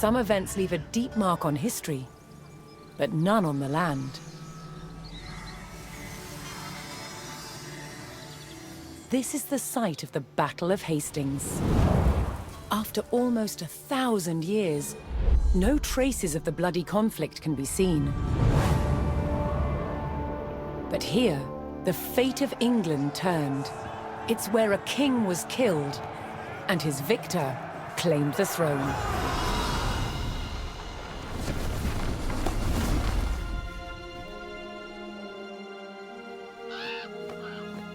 Some events leave a deep mark on history, but none on the land. This is the site of the Battle of Hastings. After almost 1,000 years, no traces of the bloody conflict can be seen. But here, the fate of England turned. It's where a king was killed, and his victor claimed the throne.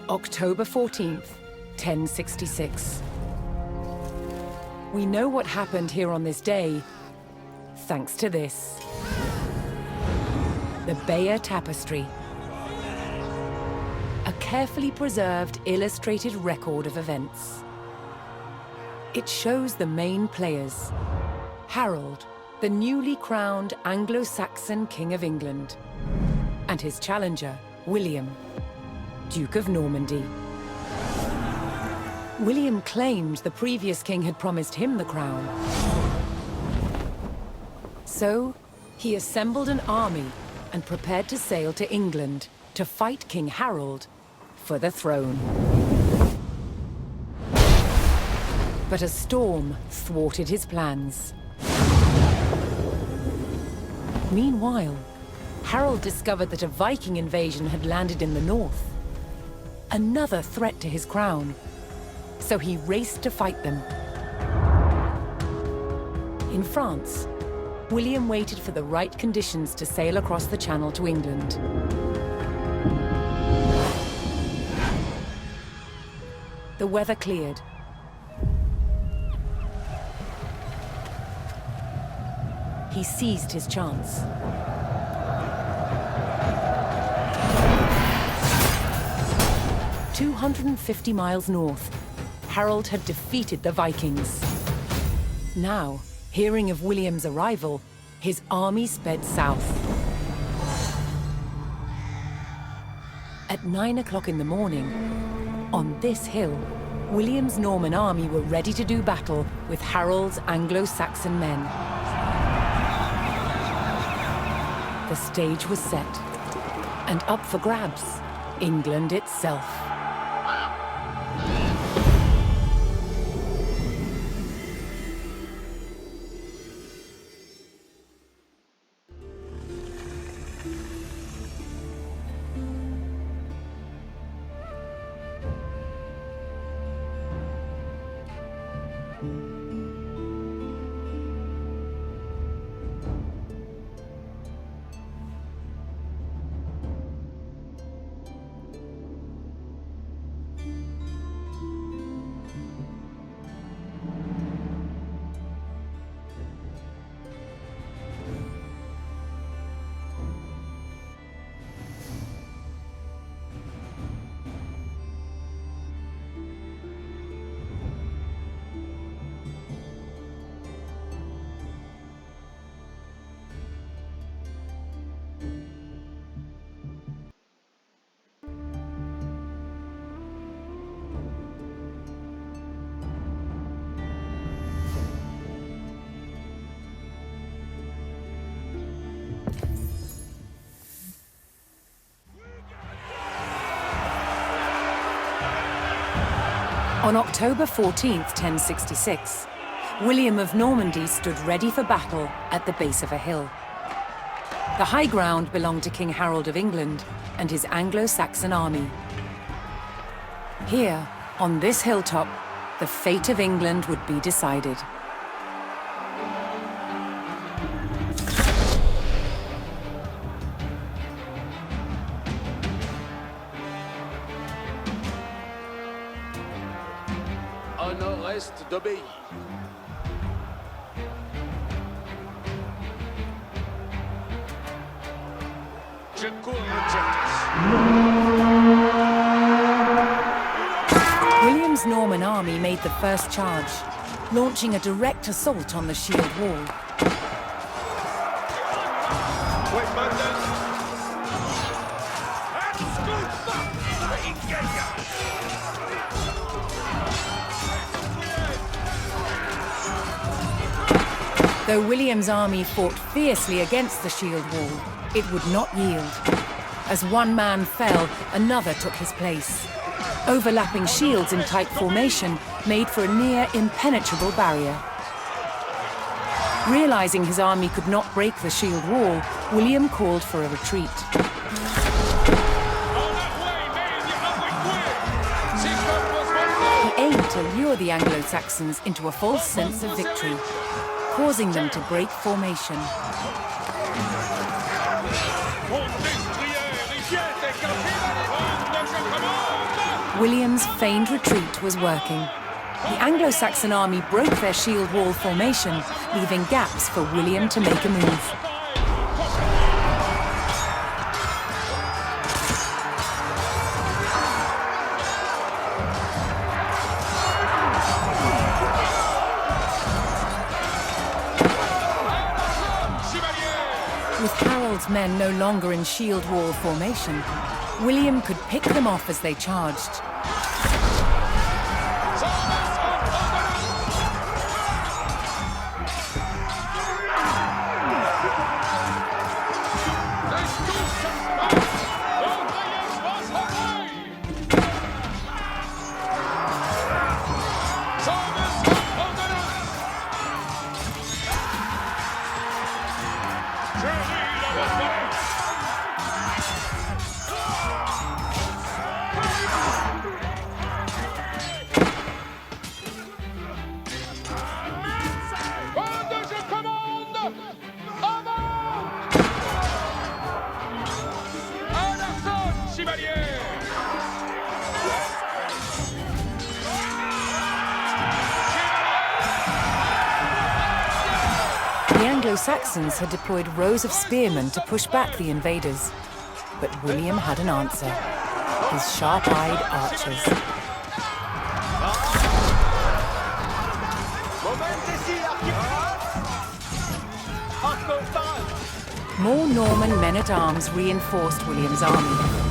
October 14th, 1066. We know what happened here on this day, thanks to this. The Bayeux Tapestry. A carefully preserved, illustrated record of events. It shows the main players. Harold, the newly crowned Anglo-Saxon King of England, and his challenger, William, Duke of Normandy. William claimed the previous king had promised him the crown. So, he assembled an army and prepared to sail to England to fight King Harold for the throne. But a storm thwarted his plans. Meanwhile, Harold discovered that a Viking invasion had landed in the north. Another threat to his crown. So he raced to fight them. In France, William waited for the right conditions to sail across the Channel to England. The weather cleared. He seized his chance. "250 miles north, Harold had defeated the Vikings. Now, hearing of William's arrival, his army sped south. At 9 o'clock in the morning, on this hill, William's Norman army were ready to do battle with Harold's Anglo-Saxon men. The stage was set, and up for grabs, England itself. On October 14th, 1066, William of Normandy stood ready for battle at the base of a hill. The high ground belonged to King Harold of England and his Anglo-Saxon army. Here, on this hilltop, the fate of England would be decided. Au nord-est de Bayeux. Je cours William's Norman army made the first charge, launching a direct assault on the shield wall. Though William's army fought fiercely against the shield wall, it would not yield. As one man fell, another took his place. Overlapping shields in tight formation made for a near impenetrable barrier. Realizing his army could not break the shield wall, William called for a retreat. He aimed to lure the Anglo-Saxons into a false sense of victory, causing them to break formation. William's feigned retreat was working. The Anglo-Saxon army broke their shield wall formation, leaving gaps for William to make a move. With Harold's men no longer in shield wall formation, William could pick them off as they charged. The Anglo-Saxons had deployed rows of spearmen to push back the invaders. But William had an answer: his sharp-eyed archers. More Norman men-at-arms reinforced William's army.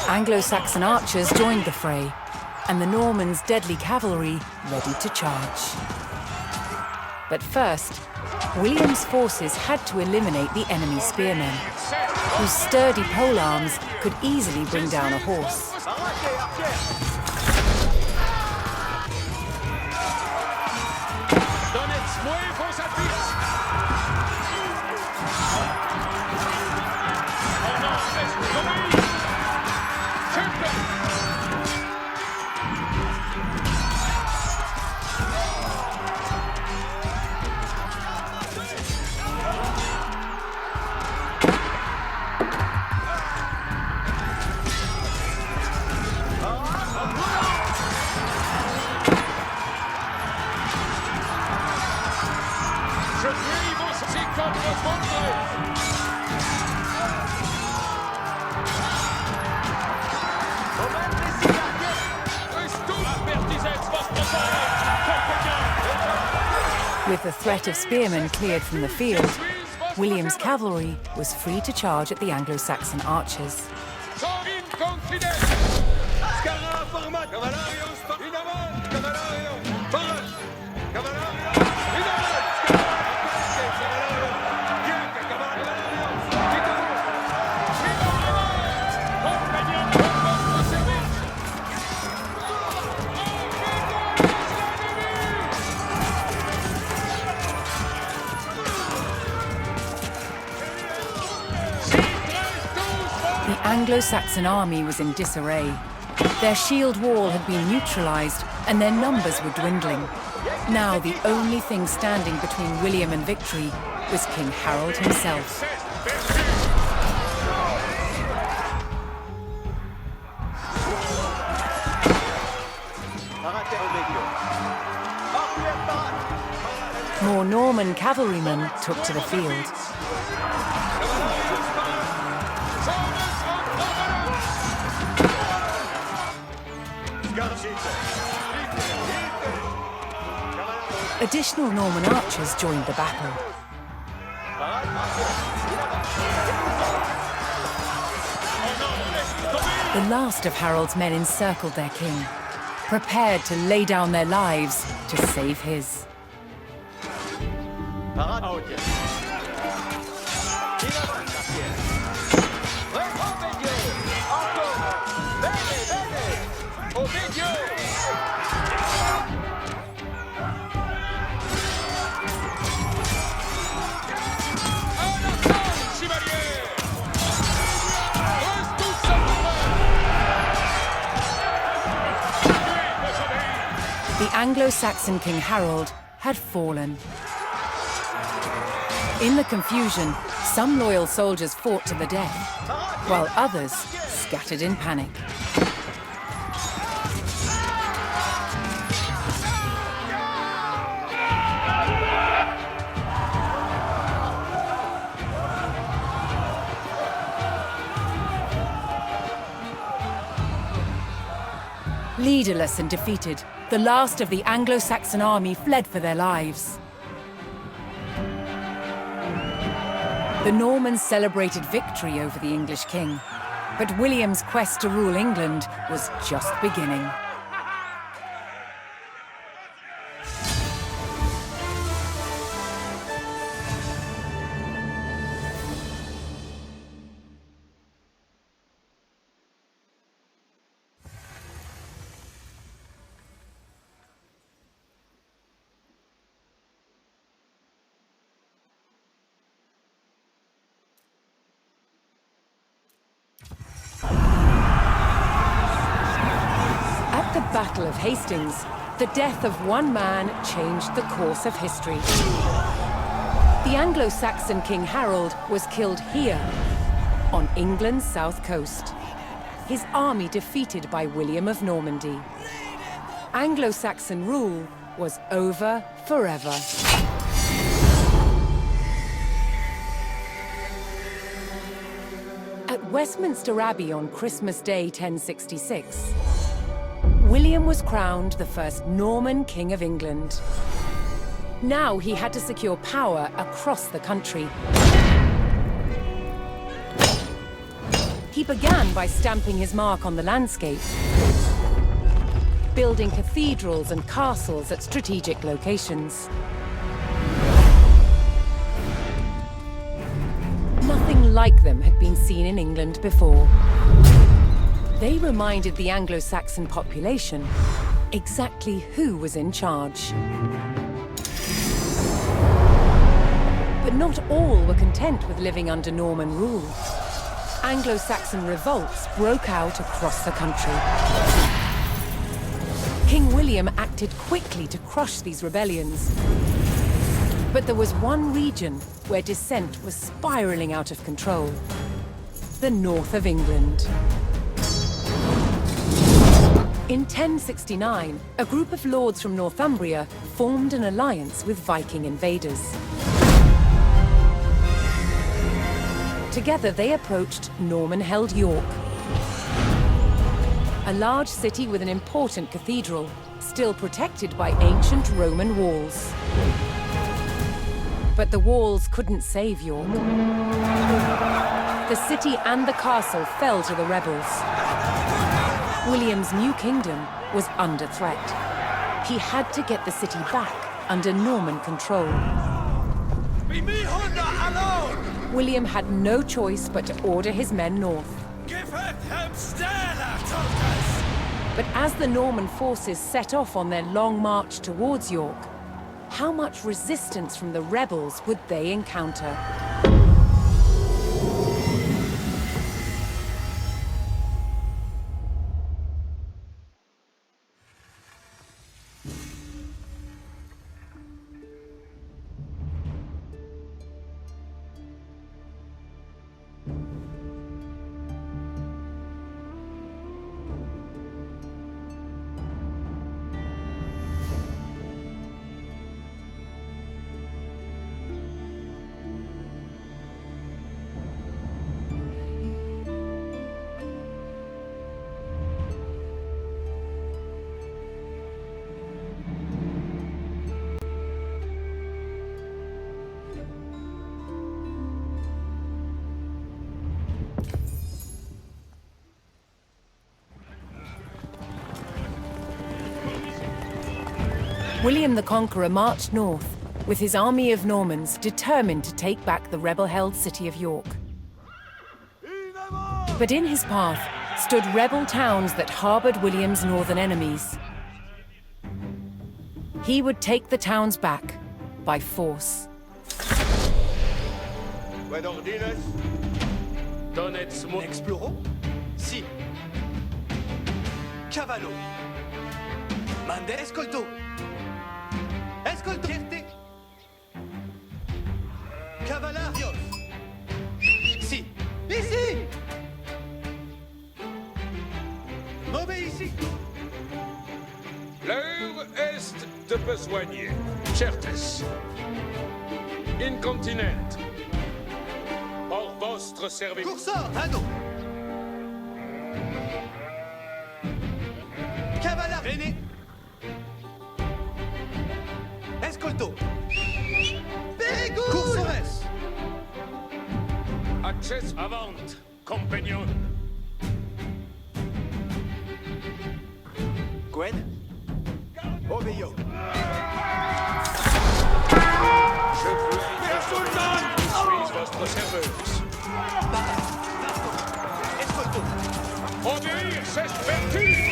Anglo-Saxon archers joined the fray, and the Normans' deadly cavalry ready to charge. But first, William's forces had to eliminate the enemy spearmen, whose sturdy polearms could easily bring down a horse. With the threat of spearmen cleared from the field, William's cavalry was free to charge at the Anglo-Saxon archers. The Anglo-Saxon army was in disarray. Their shield wall had been neutralized, and their numbers were dwindling. Now the only thing standing between William and victory was King Harold himself. More Norman cavalrymen took to the field. Additional Norman archers joined the battle. The last of Harold's men encircled their king, prepared to lay down their lives to save his. The Anglo-Saxon King Harold had fallen. In the confusion, some loyal soldiers fought to the death, while others scattered in panic. Leaderless and defeated, the last of the Anglo-Saxon army fled for their lives. The Normans celebrated victory over the English king, but William's quest to rule England was just beginning. At the Battle of Hastings, the death of one man changed the course of history. The Anglo-Saxon King Harold was killed here, on England's south coast. His army defeated by William of Normandy. Anglo-Saxon rule was over forever. At Westminster Abbey on Christmas Day 1066, William was crowned the first Norman King of England. Now he had to secure power across the country. He began by stamping his mark on the landscape, building cathedrals and castles at strategic locations. Nothing like them had been seen in England before. They reminded the Anglo-Saxon population exactly who was in charge. But not all were content with living under Norman rule. Anglo-Saxon revolts broke out across the country. King William acted quickly to crush these rebellions. But there was one region where dissent was spiraling out of control: the north of England. In 1069, a group of lords from Northumbria formed an alliance with Viking invaders. Together they approached Norman-held York, a large city with an important cathedral, still protected by ancient Roman walls. But the walls couldn't save York. The city and the castle fell to the rebels. William's new kingdom was under threat. He had to get the city back under Norman control. William had no choice but to order his men north. But as the Norman forces set off on their long march towards York, how much resistance from the rebels would they encounter? William the Conqueror marched north, with his army of Normans determined to take back the rebel-held city of York. But in his path stood rebel towns that harbored William's northern enemies. He would take the towns back by force. Buen ordines. Donetsk. Explorons? Si. Cavallo. Mande escolto. Escolto. Fierté. Cavalarios. Si. Ici. M'obéissez. L'heure est de besoigner. Certes. Incontinent. Pour votre service. Courseur, Hano. Cavalla. Véné. Escolto. Périgouille. Coursores. Access avant, compagnon. Gwen. Obéio. Je suis votre serveuse. Escolto. Obéir, c'est vertu.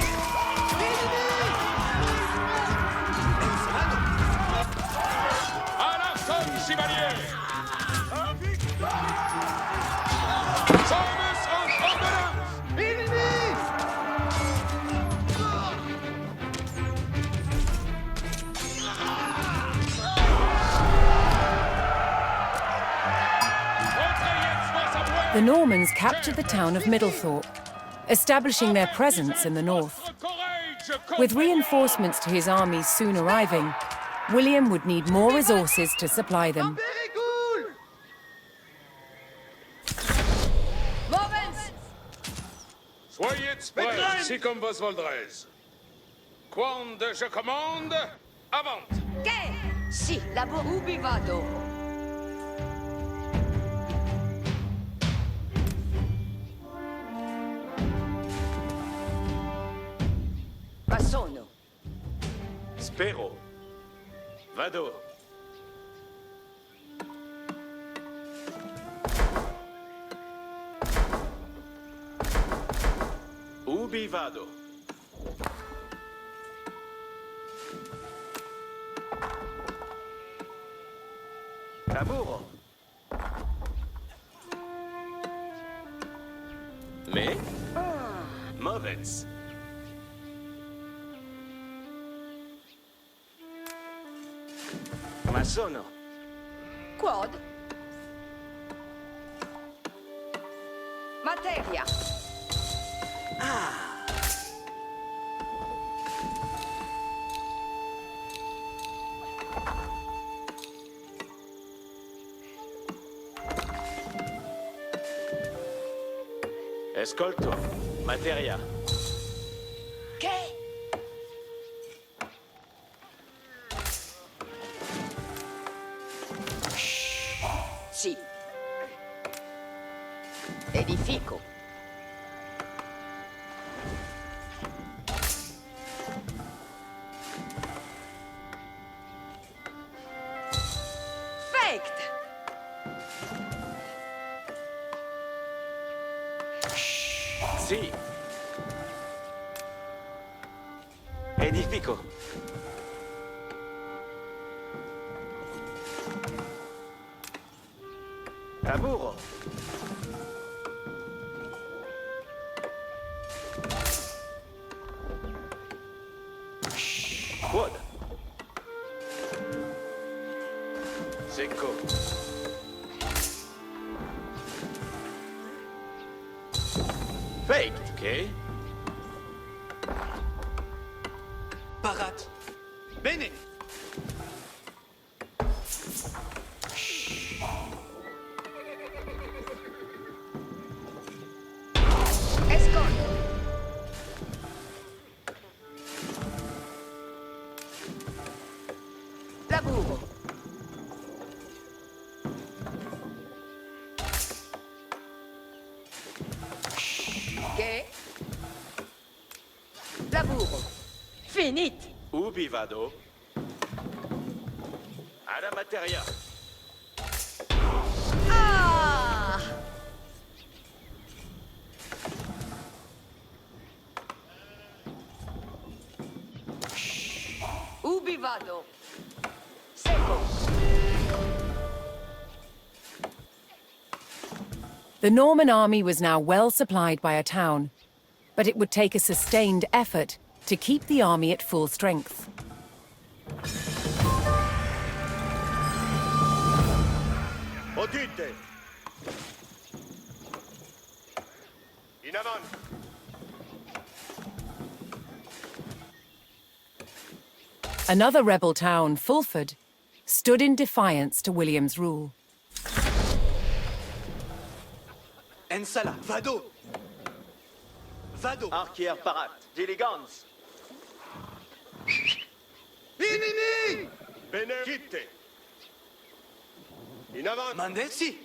À la somme chevalier. Service en ordonnance. The Normans captured the town of Middlethorpe, establishing their presence in the north. With reinforcements to his armies soon arriving, William would need more resources to supply them. Soyez prêts, si comme vos voldrez. Quand je commande, avant. Che? Sì, lavoro. Ubi vado? Ma sono. Spero. Vado. Ubi vado. Laburo. Me? Movens. Ma sono. Quod? Materia. Escolto. Materia. Che? Sì. Edifico. Faked. Sì. Edifico. Laburo. Quod. Secco. Faked. Okay. Parat. Bene. Escondo. Laburo. Sì. Lavoro. Finit. Ubi vado? Alla materia. Ah! Ubi vado? Secco. The Norman army was now well supplied by a town, but it would take a sustained effort to keep the army at full strength. Udite! In avant! Another rebel town, Fulford, stood in defiance to William's rule. Ensala. Vado. Vado. Arquier parat. Diligence. Inimi! Benedite! In avant! Mandesi.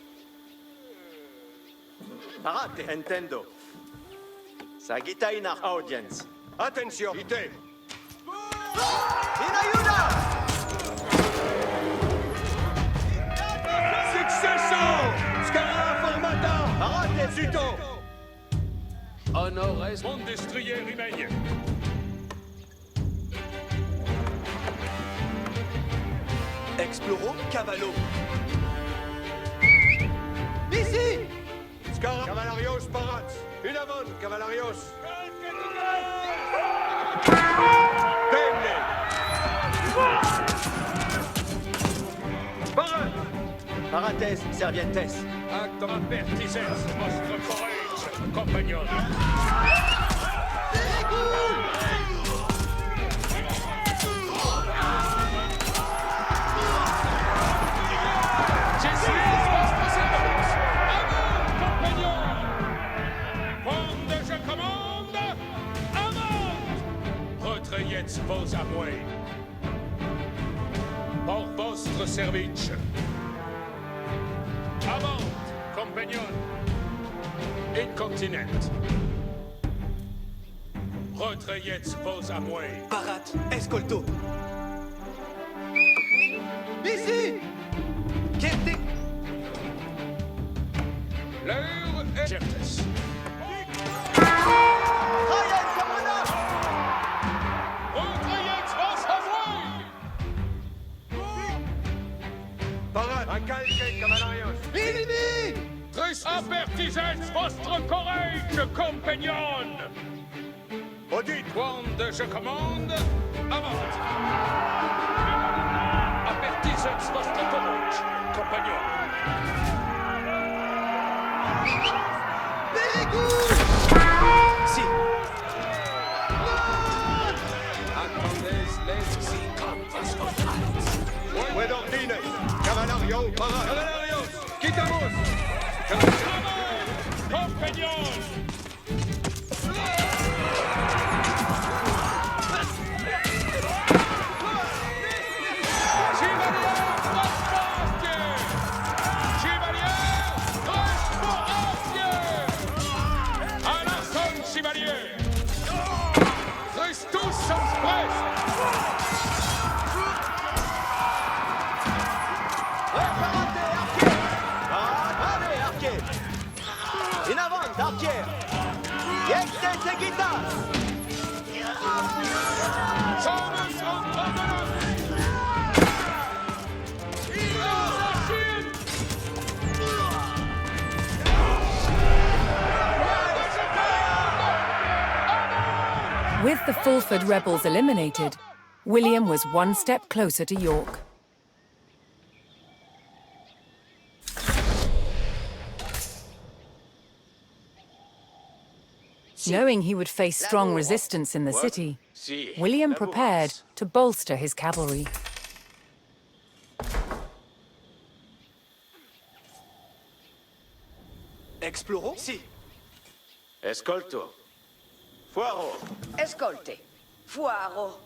Parate. Entendo. Sagita in our audience. Attention! Ite! In ayuda! Successo! Scara formata! Parate. Sito! Honores, mon destrier rimeille. Exploro. Cavallo. Ici! Scara! Cavalarios parat! In avant, cavalarios! Bene! Parat! Parates. Servientes. Acte apertisens, vostre courage, compagnon. Jameseyyy, vostre servants. Avant, compagnon. Quand je commande, avant. Retrayez vos amouets. Pour vostre service. Avant, compagnon. Incontinent. Retrayez vos amouets. Parat. Escolto. Ici! Kerte. L'heure est certes. Ryan Camona! Retrayez vos amouets. Parat! A calque, cavalarios! Inimi! Tris apertisens vostre courage, compagnon. Audite! Quand je commande, avant. Apertisens vostre courage, compagnon. Very good! Si. Attendez les cinquante voldraes. Buen ordine! Cavalario! Parat! Cavalarios! Quitamos! Avant, compagnon. In avant, arquier! Yekte seguita! With the Fulford rebels eliminated, William was one step closer to York. Knowing he would face strong resistance in the city, Si. William prepared to bolster his cavalry. Exploro? Si. Escolto. Fuaro. Escolte. Fuaro.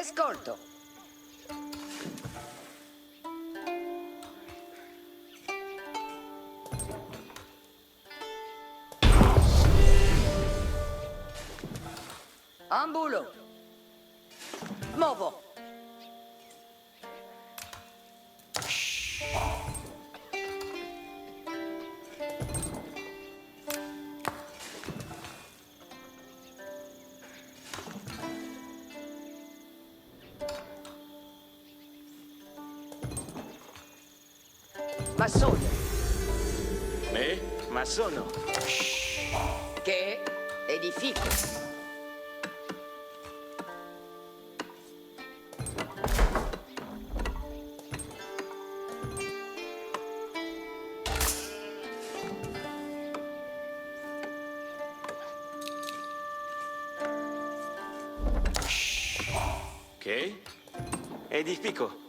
Escolto. Ambulo. Movo. Massone. Me, ma sono. Che edifico. Che? Edifico.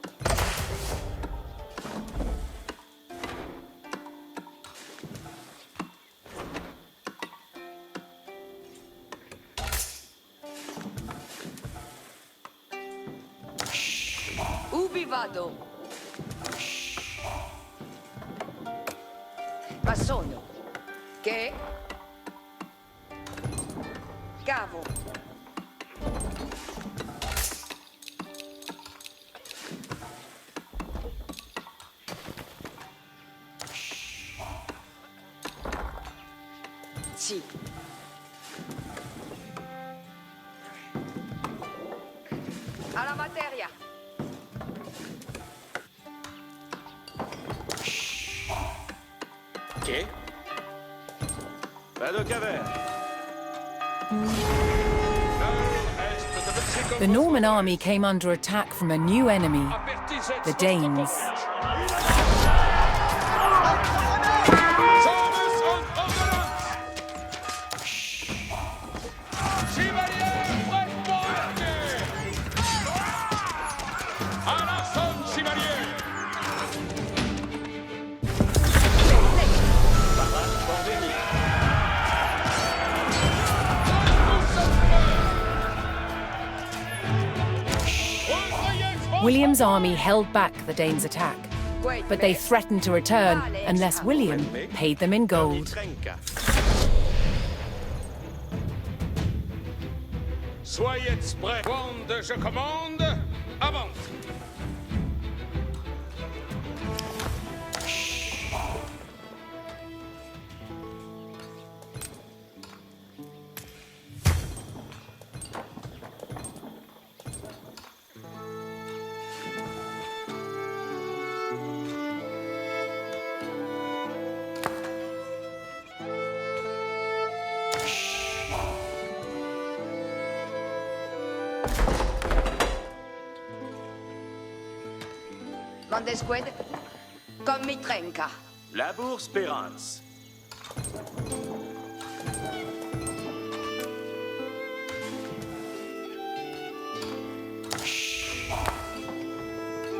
Ubi vado? Ma sono. Che? Cavo. Sì. Alla materia. Che? Vado cavere. The Norman army came under attack from a new enemy, the Danes. William's army held back the Danes' attack, but they threatened to return unless William paid them in gold. Soyez prêts. Quand je commande, avance. Mondesqued, con mi trenca. Labour Spérance.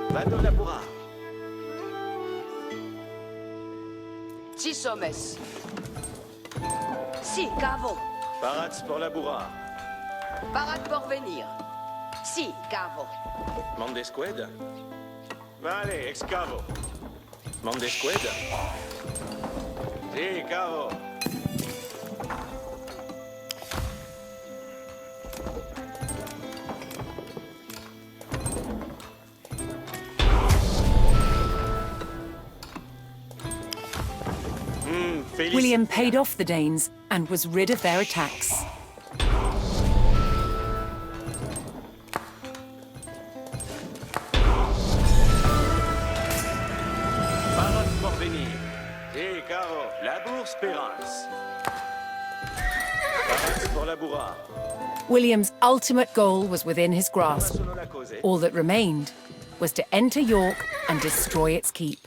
Vado laborar. Si sommes. Si, cavo. Parats pour labourar. Parade pour venir. Si, cavo. Mondesqued. Vale, excavo. Mondesqued. Si, cavo. William paid off the Danes and was rid of their attacks. Parats pour venir. Si, cavo. Labour Spérance. Parats pour labourar. William's ultimate goal was within his grasp. Sono la cose. All that remained was to enter York and destroy its keep.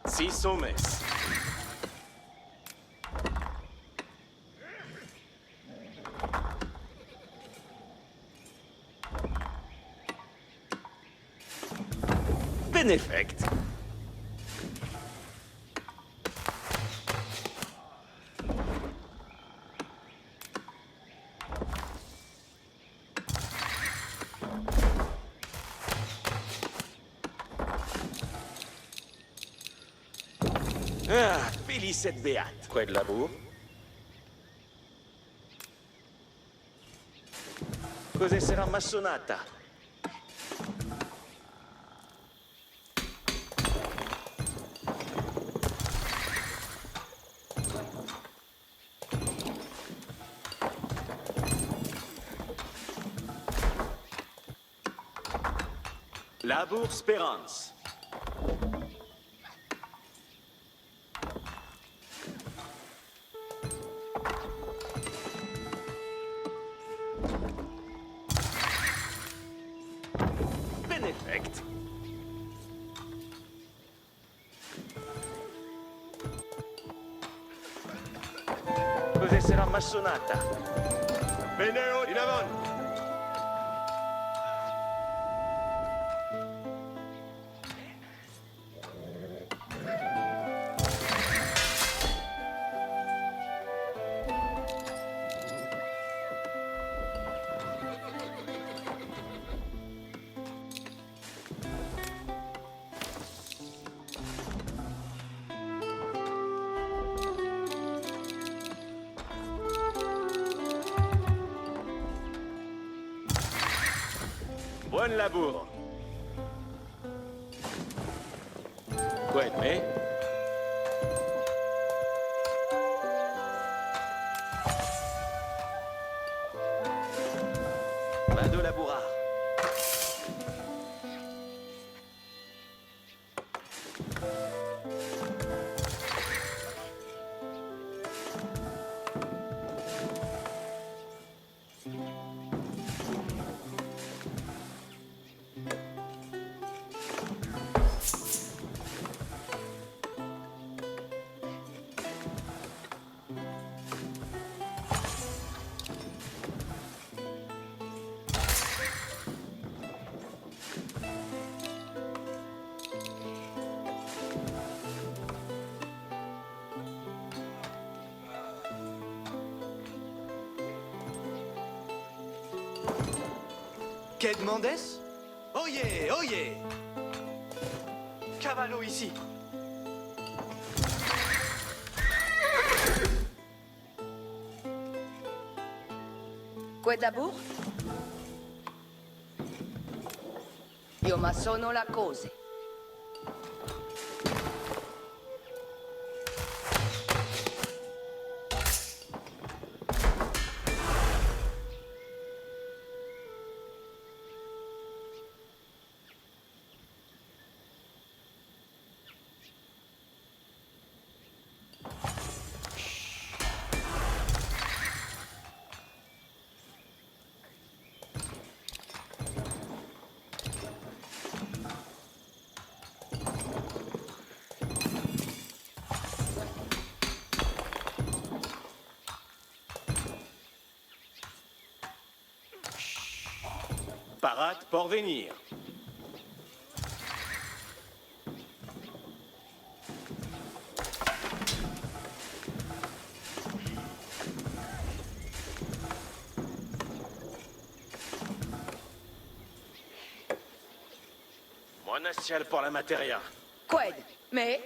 Si sommes. Beneffect. Ah, Félicette Beate. Quoi de labour? Cos'è sarà massonata? Labour Spérance. Beneffect. Cos'è sarà massonata? Beneo, in avant. Buon lavoro. Quoi de me? Vado laborar. Quai de Mendes? Oyez, oyez! Cavallo ici. Quedabur? Io ma sono la cose. Parade pour venir. Monastial pour la materia. Qued, me?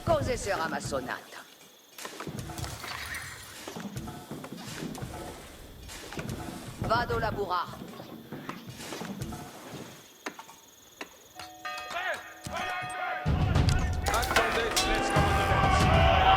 Cose sarà ma sonata? Vado laborar. Attendez, let's commandement.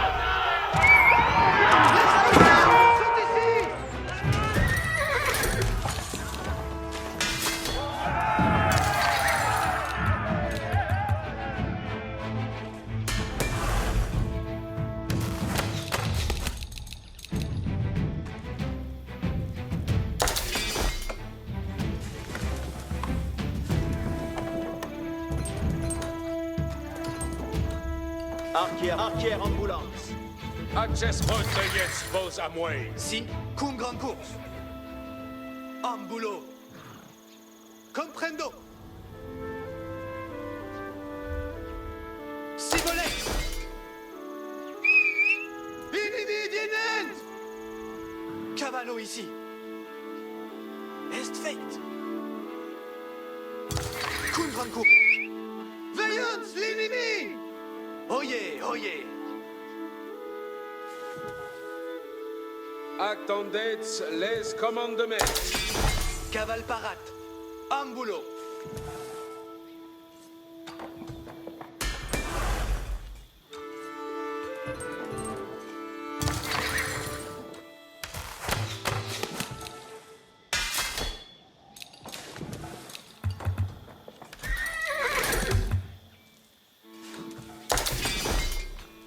Arquière, ambulance. Access route jetzt vos amway. Si, cum grande course. Ambulo. Comprendo. Cavallo ici. Est fect. Kun Grancourt. Veillance l'ennemi! Oyez, oyez. Attendez les commandements. Caval parat. Ambulo.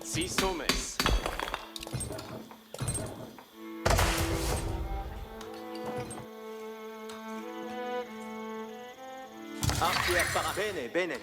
Six hommes. Arquier parat. Bene, bene.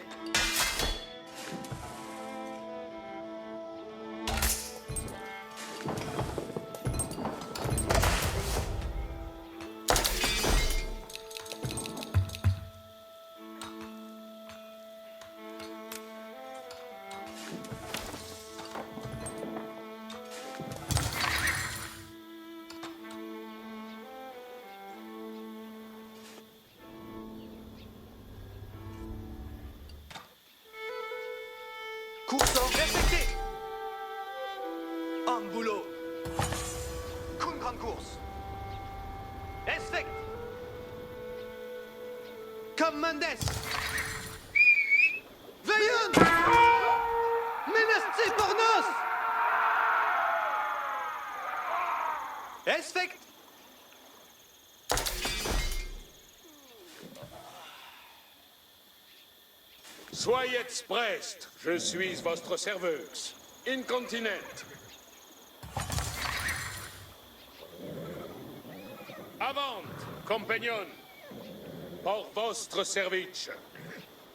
Coursor respecté. Ambulo. Kun grande course. Respect. Comme Mendes. Veillon. Menacé por nos. Respect. Soyez prest, je suis votre serveuse. Incontinent. Avant, compagnon, pour votre service.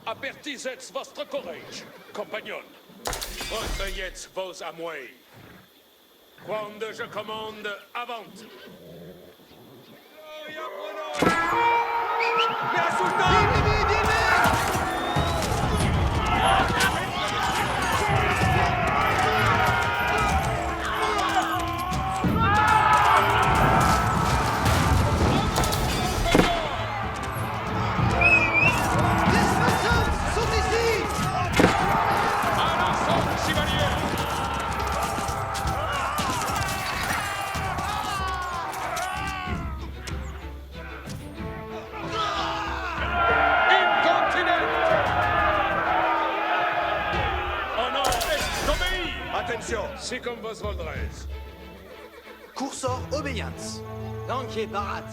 Apertisez votre courage, compagnon. Recueillez vos amouilles. Quand je commande, avant. Attention. Si comme vos voldrez. Coursor obéissance. Lanquier parat.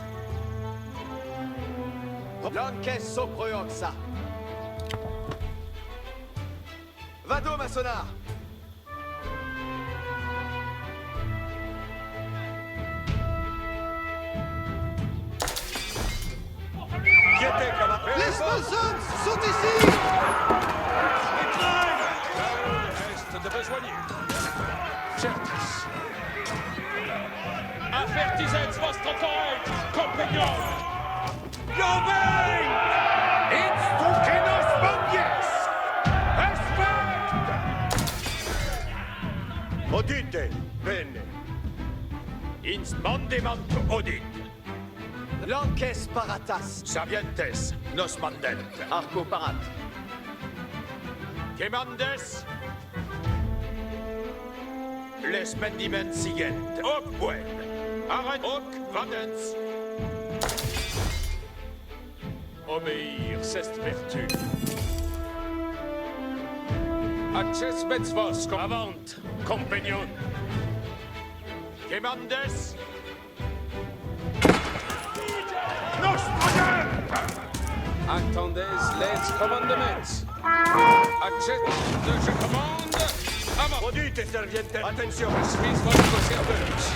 Lanques soproioxa. Vado maçonnard. Quiétez, camarade. Les sponsors sont ici. Reste de besoigner. Certes. Avertisez votre courage, compagnon. Jovem! Instrucenos bandies! Respect! Odite, bene. Ins mandement odit. Lanques paratas. Savientes, nos mandent. Arco parat. Quemandes? Les mendiments siguent. Hoc buen. Arrête. Hoc vadens. Obéir, c'est vertu. Accesmets vos avant, compagnon. Quemandes? Nos mandent! Attendez les commandements. Accepte, je commande. Avant. Odite, serviente. Attention. Je suis votre serveuse.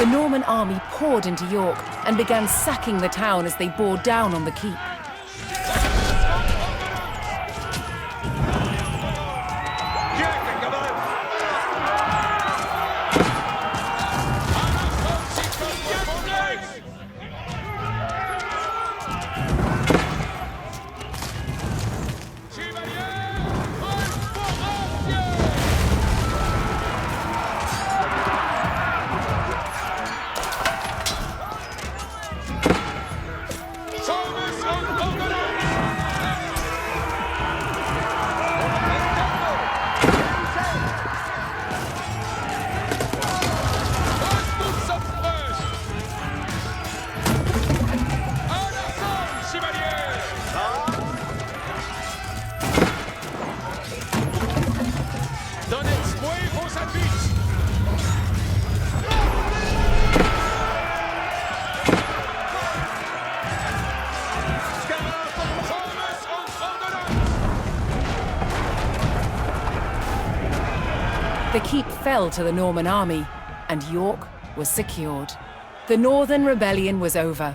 The Norman army poured into York and began sacking the town as they bore down on the keep. The keep fell to the Norman army, and York was secured. The Northern Rebellion was over,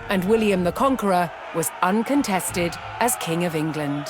and William the Conqueror was uncontested as King of England.